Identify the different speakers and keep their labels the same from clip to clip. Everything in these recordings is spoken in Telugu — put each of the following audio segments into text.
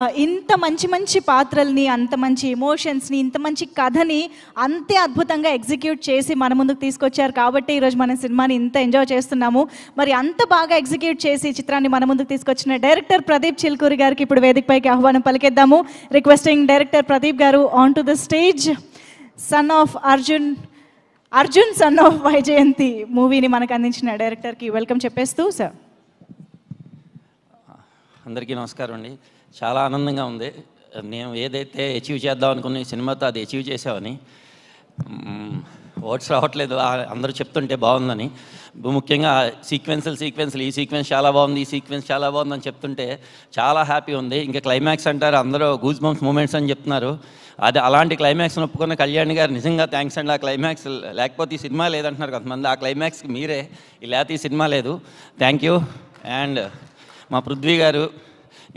Speaker 1: ఇంత మంచి మంచి పాత్రల్ని, అంత మంచి ఎమోషన్స్‌ని, ఇంత మంచి కథని అంతే అద్భుతంగా ఎగ్జిక్యూట్ చేసి మన ముందుకు తీసుకొచ్చారు కాబట్టి ఈరోజు మన సినిమాని ఇంత ఎంజాయ్ చేస్తున్నాము. మరి అంత బాగా ఎగ్జిక్యూట్ చేసి చిత్రాన్ని మన ముందుకు తీసుకొచ్చిన డైరెక్టర్ ప్రదీప్ చిల్కూరి గారికి ఇప్పుడు వేదికపైకి ఆహ్వానం పలికేద్దాము. రిక్వెస్టింగ్ డైరెక్టర్ ప్రదీప్ గారు on to the stage. Son of Arjun son of Vyjayanthi మూవీని మనకు అందించిన డైరెక్టర్కి వెల్కమ్ చెప్పేస్తూ సార్.
Speaker 2: అందరికీ నమస్కారం అండి. చాలా ఆనందంగా ఉంది. నేను ఏదైతే అచీవ్ చేద్దాం అనుకున్న ఈ సినిమాతో అది అచీవ్ చేసామని. వర్డ్స్ రావట్లేదు అందరూ చెప్తుంటే బాగుందని. ముఖ్యంగా సీక్వెన్స్లు ఈ సీక్వెన్స్ చాలా బాగుంది, ఈ సీక్వెన్స్ చాలా బాగుందని చెప్తుంటే చాలా హ్యాపీ ఉంది. ఇంకా క్లైమాక్స్ అంటారు, అందరూ గూస్ బంప్స్ మూమెంట్స్ అని చెప్తున్నారు. అది అలాంటి క్లైమాక్స్ని ఒప్పుకున్న కళ్యాణ్ గారు నిజంగా థ్యాంక్స్ అండి. ఆ క్లైమాక్స్ లేకపోతే ఈ సినిమా లేదంటున్నారు కొంతమంది. ఆ క్లైమాక్స్కి మీరే, లేకపోతే ఈ సినిమా లేదు. Thank you. అండ్ మా పృథ్వీ గారు,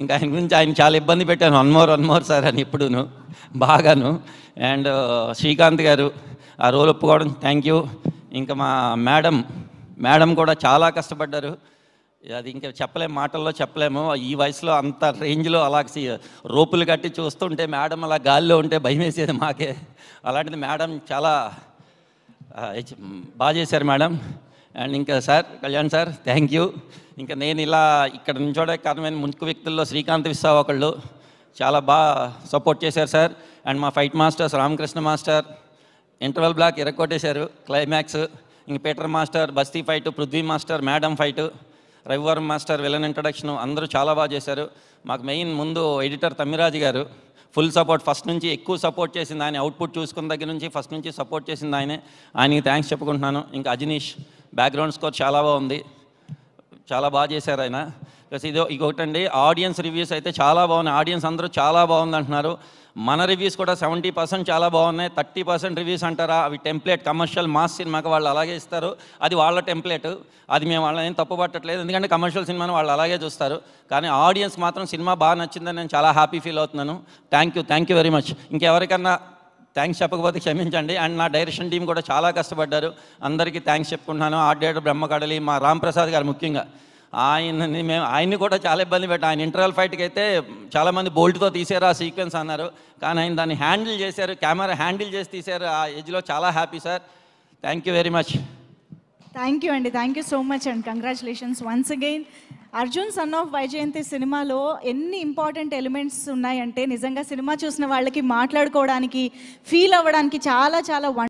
Speaker 2: ఇంకా ఆయన గురించి ఆయన చాలా ఇబ్బంది పెట్టాను, వన్ మోర్ సార్ అని ఎప్పుడూను బాగాను. అండ్ శ్రీకాంత్ గారు ఆ రోల్ ఒప్పుకోవడం థ్యాంక్ యూ. ఇంకా మా మేడం కూడా చాలా కష్టపడ్డారు. అది ఇంకా చెప్పలేము, మాటల్లో చెప్పలేము. ఈ వయసులో అంత రేంజ్లో అలా రోపులు కట్టి చూస్తుంటే మేడం అలా గాల్లో ఉంటే భయం వేసేది మాకే. అలాంటిది మేడం చాలా బాగా చేశారు మేడం. అండ్ ఇంకా sir Kalyan sir thank you. ఇంకా నేను ఇలా ఇక్కడ నుంచోడే కారణమైన ముఖ్య వ్యక్తుల్లో శ్రీకాంత్ విశ్వ ఒకళ్ళు చాలా బాగా సపోర్ట్ చేశారు సార్. అండ్ మా fight masters Ramakrishna master interval block ఎరగొట్టేశారు క్లైమాక్స్. ఇంక పీటర్ మాస్టర్ బస్తీ fight, Prithvi master madam fight, Ravi Varma master villain introduction అందరూ చాలా బాగా చేశారు. మాకు మెయిన్ ముందు ఎడిటర్ తమ్మిరాజు గారు ఫుల్ సపోర్ట్, ఫస్ట్ నుంచి ఎక్కువ సపోర్ట్ చేసింది ఆయన. అవుట్పుట్ చూసుకున్న దగ్గర నుంచి ఫస్ట్ నుంచి సపోర్ట్ చేసింది ఆయనకి థ్యాంక్స్ చెప్పుకుంటున్నాను. ఇంకా అజనీష్ బ్యాక్గ్రౌండ్ స్కోర్ చాలా బాగుంది, చాలా బాగా చేశారు ఆయన. ప్లస్ ఇంకొకటండి, ఆడియన్స్ రివ్యూస్ అయితే చాలా బాగున్నాయి. ఆడియన్స్ అందరూ చాలా బాగుంది అంటున్నారు. మన రివ్యూస్ కూడా 70% చాలా బాగున్నాయి. 30% రివ్యూస్ అంటారా, అవి టెంప్లెట్ కమర్షియల్ మాస్ సినిమాకి వాళ్ళు అలాగే ఇస్తారు. అది వాళ్ళ టెంప్లెట్, అది మేము వాళ్ళని ఏం తప్పు పట్టట్లేదు, ఎందుకంటే కమర్షియల్ సినిమాని వాళ్ళు అలాగే చూస్తారు. కానీ ఆడియన్స్ మాత్రం సినిమా బాగా నచ్చిందని నేను చాలా హ్యాపీ ఫీల్ అవుతున్నాను. Thank you very much. ఇంకెవరికన్నా థ్యాంక్స్ చెప్పకపోతే క్షమించండి. అండ్ నా డైరెక్షన్ టీం కూడా చాలా కష్టపడ్డారు, అందరికీ థ్యాంక్స్ చెప్పుకుంటున్నాను. ఆర్ట్ డైరెక్టర్ బ్రహ్మకడలి, మా రాంప్రసాద్ గారు ముఖ్యంగా, ఆయన్ని కూడా చాలా ఇబ్బంది పెట్టాం. ఆయన ఇంటర్వల్ ఫైట్కి అయితే చాలామంది బోల్ట్తో తీసారు ఆ సీక్వెన్స్ అన్నారు, కానీ ఆయన దాన్ని హ్యాండిల్ చేశారు, కెమెరా హ్యాండిల్ చేసి తీశారు. ఆ ఏజ్లో చాలా happy sir. Thank you very much.
Speaker 1: Thank you అండి, thank you so much and congratulations once again. Arjun son of Vyjayanthi సినిమాలో ఎన్ని ఇంపార్టెంట్ ఎలిమెంట్స్ ఉన్నాయంటే నిజంగా సినిమా చూసిన వాళ్ళకి మాట్లాడుకోవడానికి, ఫీల్ అవ్వడానికి చాలా